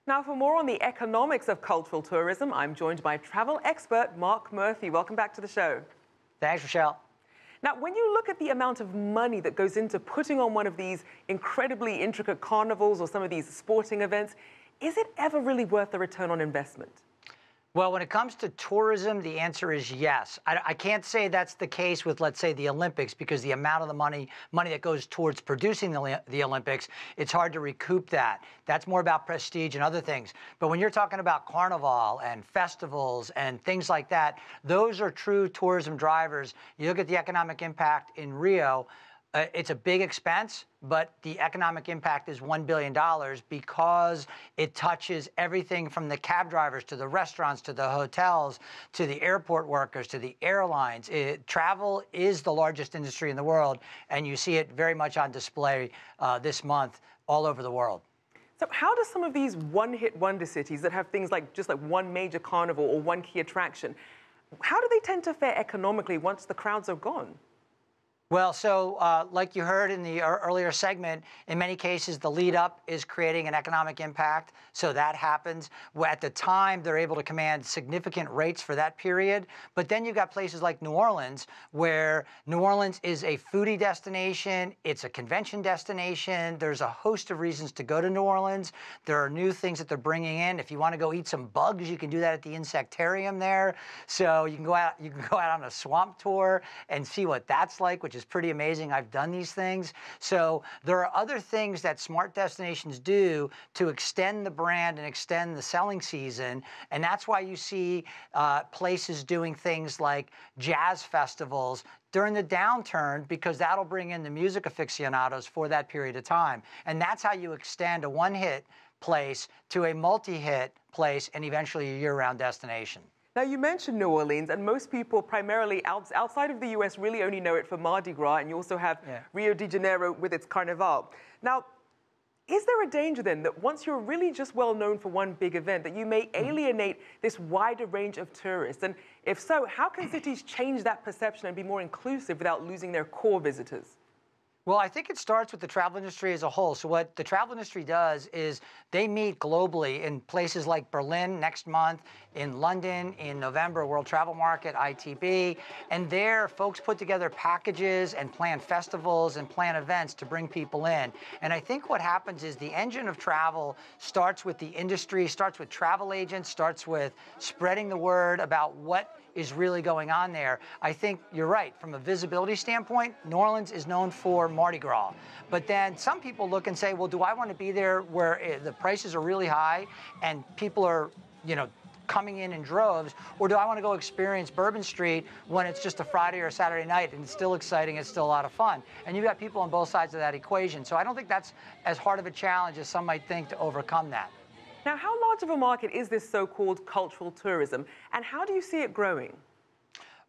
Now, for more on the economics of cultural tourism, I'm joined by travel expert Mark Murphy. Welcome back to the show. Thanks, Rachelle. Now, when you look at the amount of money that goes into putting on one of these incredibly intricate carnivals or some of these sporting events, is it ever really worth the return on investment? Well, when it comes to tourism, the answer is yes. I can't say that's the case with, let's say, the Olympics, because the amount of the money that goes towards producing the Olympics, it's hard to recoup that. That's more about prestige and other things. But when you're talking about carnival and festivals and things like that, those are true tourism drivers. You look at the economic impact in Rio. It's a big expense, but the economic impact is $1 billion because it touches everything from the cab drivers to the restaurants to the hotels to the airport workers to the airlines. Travel is the largest industry in the world, and you see it very much on display this month all over the world. So how do some of these one-hit wonder cities that have things like just like one major carnival or one key attraction, how do they tend to fare economically once the crowds are gone? Well, so like you heard in the earlier segment, in many cases, the lead up is creating an economic impact. So that happens. At the time, they're able to command significant rates for that period. But then you've got places like New Orleans, where New Orleans is a foodie destination. It's a convention destination. There's a host of reasons to go to New Orleans. There are new things that they're bringing in. If you want to go eat some bugs, you can do that at the Insectarium there. So you can go out on a swamp tour and see what that's like, which is pretty amazing. I've done these things. So there are other things that smart destinations do to extend the brand and extend the selling season. And that's why you see places doing things like jazz festivals during the downturn, because that'll bring in the music aficionados for that period of time. And that's how you extend a one-hit place to a multi-hit place and eventually a year-round destination. Now, you mentioned New Orleans, and most people primarily outside of the U.S. really only know it for Mardi Gras, and you also have Rio de Janeiro with its Carnival. Now, is there a danger then that once you're really just well known for one big event, that you may alienate this wider range of tourists? And if so, how can cities change that perception and be more inclusive without losing their core visitors? Well, I think it starts with the travel industry as a whole. So what the travel industry does is they meet globally in places like Berlin next month, in London in November, World Travel Market, ITB. And there, folks put together packages and plan festivals and plan events to bring people in. And I think what happens is the engine of travel starts with the industry, starts with travel agents, starts with spreading the word about what is really going on there. I think you're right. From a visibility standpoint, New Orleans is known for Mardi Gras. But then some people look and say, well, do I want to be there where the prices are really high and people are, coming in droves, or do I want to go experience Bourbon Street when it's just a Friday or a Saturday night and it's still exciting, it's still a lot of fun? And you've got people on both sides of that equation. So I don't think that's as hard of a challenge as some might think to overcome that. Now, how large of a market is this so-called cultural tourism, and how do you see it growing?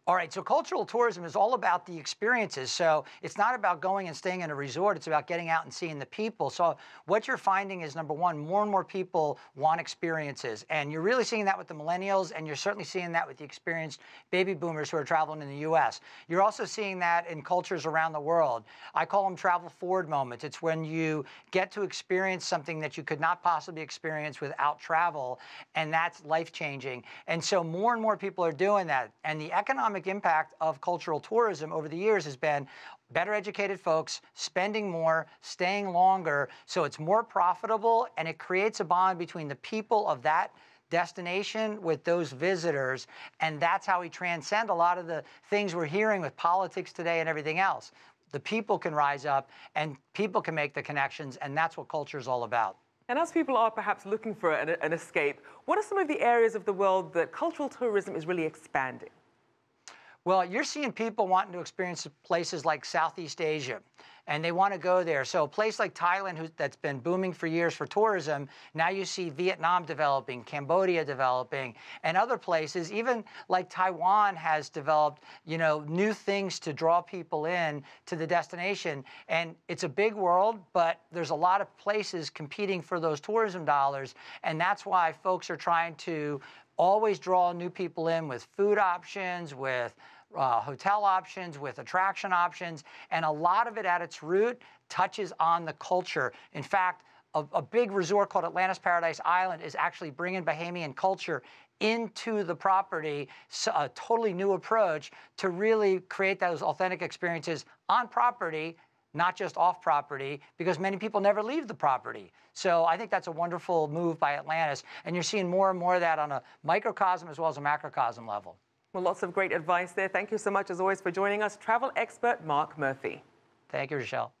All right, so cultural tourism is all about the experiences. So it's not about going and staying in a resort. It's about getting out and seeing the people. So what you're finding is, number one, more and more people want experiences. And you're really seeing that with the millennials, and you're certainly seeing that with the experienced baby boomers who are traveling in the U.S. You're also seeing that in cultures around the world. I call them travel forward moments. It's when you get to experience something that you could not possibly experience without travel, and that's life-changing. And so more and more people are doing that. And the economic impact of cultural tourism over the years has been better educated folks spending more, staying longer, so it's more profitable, and it creates a bond between the people of that destination with those visitors, and that's how we transcend a lot of the things we're hearing with politics today and everything else. The people can rise up, and people can make the connections, and that's what culture is all about. And as people are perhaps looking for an escape, what are some of the areas of the world that cultural tourism is really expanding? Well, you're seeing people wanting to experience places like Southeast Asia, and they want to go there. So a place like Thailand, that's been booming for years for tourism, now you see Vietnam developing, Cambodia developing, and other places, even like Taiwan has developed, new things to draw people in to the destination. And it's a big world, but there's a lot of places competing for those tourism dollars, and that's why folks are trying to always draw new people in with food options, with hotel options, with attraction options, and a lot of it at its root touches on the culture. In fact, a big resort called Atlantis Paradise Island is actually bringing Bahamian culture into the property, so a totally new approach to really create those authentic experiences on property, not just off property, because many people never leave the property. So I think that's a wonderful move by Atlantis, and you're seeing more and more of that on a microcosm as well as a macrocosm level. Well, lots of great advice there. Thank you so much, as always, for joining us, travel expert Mark Murphy. Thank you, Rachelle.